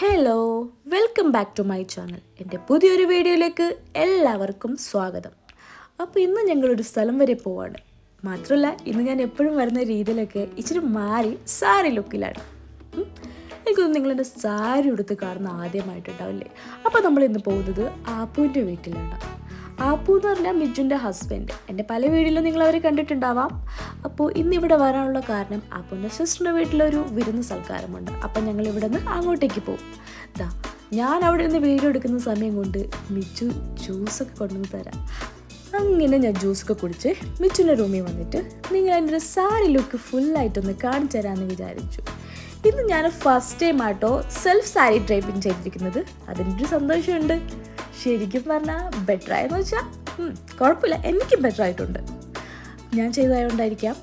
Hello, welcome back to my channel. എൻ്റെ പുതിയൊരു വീഡിയോയിലേക്ക് എല്ലാവർക്കും സ്വാഗതം. അപ്പോൾ ഇന്ന് ഞങ്ങളൊരു സ്ഥലം വരെ പോവാണ്. മാത്രമല്ല, ഇന്ന് ഞാൻ എപ്പോഴും വരുന്ന രീതിയിലൊക്കെ ഇച്ചിരി മാറി സാരി ലുക്കിലാണ്. എനിക്കൊന്നും നിങ്ങളെൻ്റെ സാരി ഉടുത്ത് കാണുന്ന ആദ്യമായിട്ടുണ്ടാവില്ലേ. അപ്പോൾ നമ്മൾ ഇന്ന് പോകുന്നത് ആപ്പുവിൻ്റെ വീട്ടിലാണ്. ആപ്പു എന്ന് പറഞ്ഞാൽ മിജുൻ്റെ ഹസ്ബൻഡ്. എൻ്റെ പല വീഡിയോയിലും നിങ്ങളവരെ കണ്ടിട്ടുണ്ടാവാം. അപ്പോൾ ഇന്നിവിടെ വരാനുള്ള കാരണം ആപ്പുവിൻ്റെ സിസ്റ്ററിൻ്റെ വീട്ടിലൊരു വിരുന്ന് സൽക്കാരമുണ്ട്. അപ്പം ഞങ്ങൾ ഇവിടെ നിന്ന് അങ്ങോട്ടേക്ക് പോകും. ഞാൻ അവിടെ നിന്ന് വീഡിയോ എടുക്കുന്ന സമയം കൊണ്ട് മിജു ജ്യൂസൊക്കെ കൊണ്ടുവന്ന് തരാം. അങ്ങനെ ഞാൻ ജ്യൂസൊക്കെ കുടിച്ച് മിജുൻ്റെ റൂമിൽ വന്നിട്ട് നിങ്ങൾ എൻ്റെ ഒരു സാരി ലുക്ക് ഫുള്ളായിട്ടൊന്ന് കാണിച്ചു തരാമെന്ന് വിചാരിച്ചു. ഇന്ന് ഞാൻ ഫസ്റ്റ് ടൈം ആട്ടോ സെൽഫ് സാരി ഡ്രൈപ്പിംഗ് ചെയ്തിരിക്കുന്നത്. അതിനൊരു സന്തോഷമുണ്ട്. ശരിക്കും പറഞ്ഞാൽ ബെറ്ററായെന്ന് വെച്ചാൽ കുഴപ്പമില്ല, എനിക്ക് ബെറ്ററായിട്ടുണ്ട്. ഞാൻ ചെയ്തതായതുകൊണ്ടായിരിക്കാം.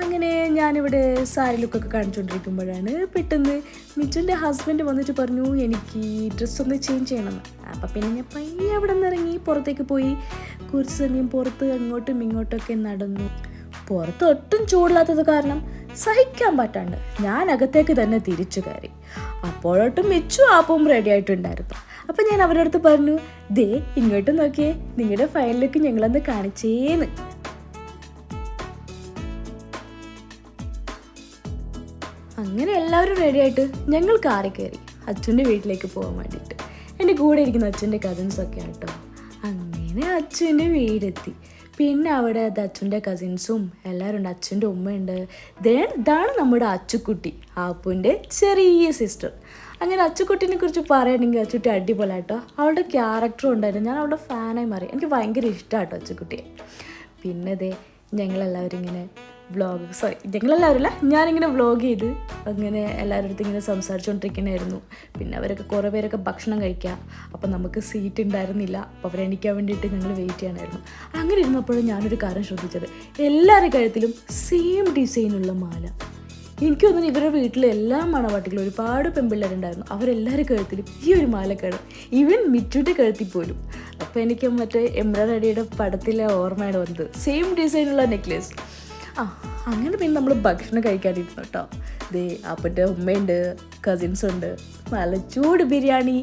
അങ്ങനെ ഞാനിവിടെ സാരി ലുക്കൊക്കെ കാണിച്ചുകൊണ്ടിരിക്കുമ്പോഴാണ് പെട്ടെന്ന് മിജുൻ്റെ ഹസ്ബൻഡ് വന്നിട്ട് പറഞ്ഞു എനിക്ക് ഡ്രസ്സൊന്ന് ചേഞ്ച് ചെയ്യണമെന്ന്. അപ്പം പിന്നെ ഞാൻ പയ്യെ അവിടെ നിന്ന് ഇറങ്ങി പുറത്തേക്ക് പോയി കുറച്ച് സമയം പുറത്ത് അങ്ങോട്ടും ഇങ്ങോട്ടൊക്കെ നടന്നു. പുറത്ത് ഒട്ടും ചൂടില്ലാത്തത് കാരണം സഹിക്കാൻ പറ്റാണ്ട് ഞാൻ അകത്തേക്ക് തന്നെ തിരിച്ചു കയറി. അപ്പോഴൊട്ടും മിച്ചു ആപ്പും റെഡി ആയിട്ടുണ്ടായിരുന്നു. അപ്പം ഞാൻ അവരുടെ അടുത്ത് പറഞ്ഞു, ദേ ഇങ്ങോട്ട് നോക്കിയേ, നിങ്ങളുടെ ഫയലിലേക്ക് ഞങ്ങളൊന്ന് കാണിച്ചേന്ന്. അങ്ങനെ എല്ലാവരും റെഡിയായിട്ട് ഞങ്ങൾ കാറിൽ കയറി അച്ഛൻ്റെ വീട്ടിലേക്ക് പോകാൻ വേണ്ടിയിട്ട്. എൻ്റെ കൂടെ ഇരിക്കുന്ന അച്ഛൻ്റെ കസിൻസൊക്കെ ആട്ടോ. അങ്ങനെ അച്ഛൻ്റെ വീടെത്തി. പിന്നെ അവിടെ അച്ഛൻ്റെ കസിൻസും എല്ലാവരും ഉണ്ട്. അച്ഛൻ്റെ ഉമ്മയുണ്ട്. ഇതാണ് നമ്മുടെ അച്ചുക്കുട്ടി, ആപ്പുവിൻ്റെ ചെറിയ സിസ്റ്റർ. അങ്ങനെ അച്ചുക്കുട്ടീനെ കുറിച്ച് പറയുകയാണെങ്കിൽ അച്ചുക്കുട്ടി അടിപൊളിയാട്ടോ. അവളുടെ ക്യാരക്ടറും ഉണ്ടായിരുന്നു. ഞാൻ അവളുടെ ഫാനായി മാറി. എനിക്ക് ഭയങ്കര ഇഷ്ടമാട്ടോ അച്ചുക്കുട്ടിയെ. പിന്നെ ഞങ്ങളെല്ലാവരും ഇങ്ങനെ ഞങ്ങളെല്ലാവരും ഞാനിങ്ങനെ വ്ളോഗ് ചെയ്ത് അങ്ങനെ എല്ലാവരുടെ അടുത്ത് ഇങ്ങനെ സംസാരിച്ചുകൊണ്ടിരിക്കണമായിരുന്നു. പിന്നെ അവരൊക്കെ കുറേ പേരൊക്കെ ഭക്ഷണം കഴിക്കുക. അപ്പം നമുക്ക് സീറ്റ് ഉണ്ടായിരുന്നില്ല. അപ്പോൾ അവരെണിക്കാൻ വേണ്ടിയിട്ട് ഞങ്ങൾ വെയിറ്റ് ചെയ്യണമായിരുന്നു. അങ്ങനെ ഇരുന്നപ്പോഴും ഞാനൊരു കാര്യം ശ്രദ്ധിച്ചത്, എല്ലാവരുടെ കഴുത്തിലും സെയിം ഡിസൈനുള്ള മാല. എനിക്ക് തോന്നുന്നു ഇവരുടെ വീട്ടിൽ എല്ലാ മണവാട്ടികളും ഒരുപാട് പെൺപിള്ളേരുണ്ടായിരുന്നു. അവരെല്ലാവരും കഴുത്തിലും ഈ ഒരു മാലക്കാണ്. ഈവൻ മിറ്റുൻ്റെ കഴുത്തിൽ പോലും. അപ്പോൾ എനിക്ക് മറ്റേ എംബ്രോയ്ഡറിയുടെ പടത്തിലെ ഓർമ്മയാണ് വന്നത്, സെയിം ഡിസൈനുള്ള നെക്ലേസ്. അങ്ങനെ പിന്നെ നമ്മൾ ഭക്ഷണം കഴിക്കാതിരുന്നു കേട്ടോ. അപ്പൻ്റെ ഉമ്മയുണ്ട്, കസിൻസുണ്ട്, നല്ല ചൂട് ബിരിയാണി.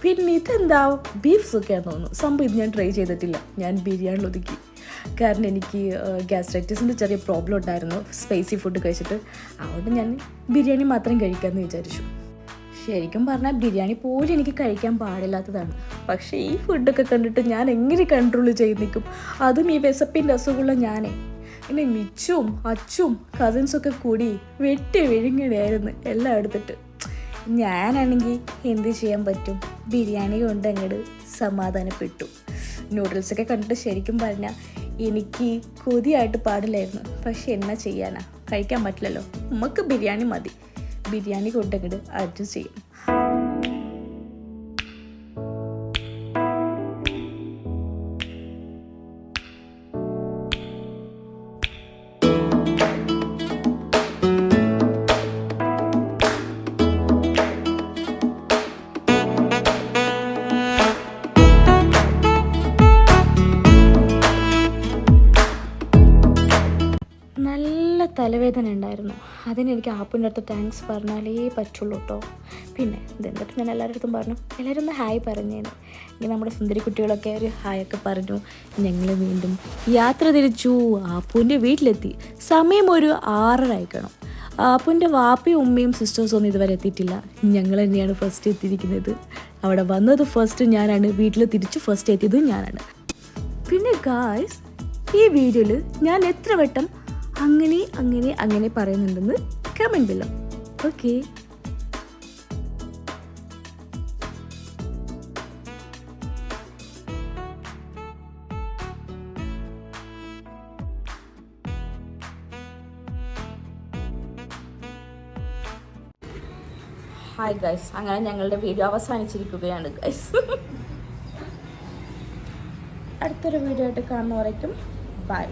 പിന്നെ ഇതെന്താ ബീഫ് സുക്കയാന്ന് തോന്നുന്നു. സംഭവം ഇത് ഞാൻ ട്രൈ ചെയ്തിട്ടില്ല. ഞാൻ ബിരിയാണി ഒതുക്കി. കാരണം എനിക്ക് ഗ്യാസ്ട്രൈറ്റിസിൻ്റെ ചെറിയ പ്രോബ്ലം ഉണ്ടായിരുന്നു സ്പൈസി ഫുഡ് കഴിച്ചിട്ട്. അതുകൊണ്ട് ഞാൻ ബിരിയാണി മാത്രം കഴിക്കാമെന്ന് വിചാരിച്ചു. ശരിക്കും പറഞ്ഞാൽ ബിരിയാണി പോലും എനിക്ക് കഴിക്കാൻ പാടില്ലാത്തതാണ്. പക്ഷേ ഈ ഫുഡൊക്കെ കണ്ടിട്ട് ഞാൻ എങ്ങനെ കൺട്രോൾ ചെയ്ത് നിൽക്കും? അതും ഈ വിശപ്പിൻ്റെ അസുഖമുള്ള ഞാനേ. പിന്നെ മിച്ചും അച്ചും കസിൻസൊക്കെ കൂടി വെട്ടി വിഴുങ്ങണയായിരുന്നു എല്ലാം എടുത്തിട്ട്. ഞാനാണെങ്കിൽ എന്ത് ചെയ്യാൻ പറ്റും? ബിരിയാണി കൊണ്ട് അങ്ങോട്ട് സമാധാനപ്പെട്ടു. നൂഡിൽസൊക്കെ കണ്ടിട്ട് ശരിക്കും പറഞ്ഞാൽ എനിക്ക് കൊതിയായിട്ട് പാടില്ലായിരുന്നു. പക്ഷെ എന്നാ ചെയ്യാനാ, കഴിക്കാൻ പറ്റില്ലല്ലോ. നമുക്ക് ബിരിയാണി മതി. ബിരിയാണി കൊണ്ട് അങ്ങോട്ട് അഡ്ജസ്റ്റ് ചെയ്യും. നല്ല തലവേദന ഉണ്ടായിരുന്നു. അതിനെനിക്ക് ആപ്പിൻ്റെ അടുത്ത് താങ്ക്സ് പറഞ്ഞാലേ പറ്റുള്ളൂ കേട്ടോ. പിന്നെ ഇതെന്നിട്ട് ഞാൻ എല്ലാവരുടെ അടുത്തും പറഞ്ഞു, എല്ലാവരും ഒന്ന് ഹായ് പറഞ്ഞേന്ന്. ഇങ്ങനെ നമ്മുടെ സുന്ദരി കുട്ടികളൊക്കെ ഒരു ഹായ് ഒക്കെ പറഞ്ഞു. ഞങ്ങൾ വീണ്ടും യാത്ര തിരിച്ചു. ആപ്പുവിൻ്റെ വീട്ടിലെത്തി. സമയം ഒരു 6:30 ആയിക്കണം. ആപ്പുവിൻ്റെ വാപ്പയും ഉമ്മയും സിസ്റ്റേഴ്സും ഒന്നും ഇതുവരെ എത്തിയിട്ടില്ല. ഞങ്ങൾ തന്നെയാണ് ഫസ്റ്റ് എത്തിയിരിക്കുന്നത്. അവിടെ വന്നത് ഫസ്റ്റ് ഞാനാണ്. വീട്ടിൽ തിരിച്ച് ഫസ്റ്റ് എത്തിയതും ഞാനാണ്. പിന്നെ ഗായ്സ്, ഈ വീഡിയോയിൽ ഞാൻ എത്ര വട്ടം അങ്ങനെ പറയുന്നുണ്ടെന്ന് comment below. Okay, hi guys. അങ്ങനെ ഞങ്ങളുടെ വീഡിയോ അവസാനിച്ചിരിക്കുകയാണ് ഗൈസ്. അടുത്തൊരു വീഡിയോ ആയിട്ട് കാണുന്നവരേക്കും ബൈ.